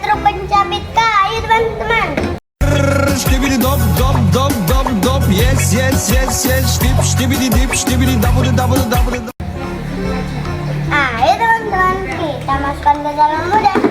truk pencapit kayu teman-teman. Ştibidi dop dop dop dop dop. Yes yes yes yes. Dip ştibidi dip ştibidi double double double. Ayo teman-teman, kita masukkan ke dalam wadah.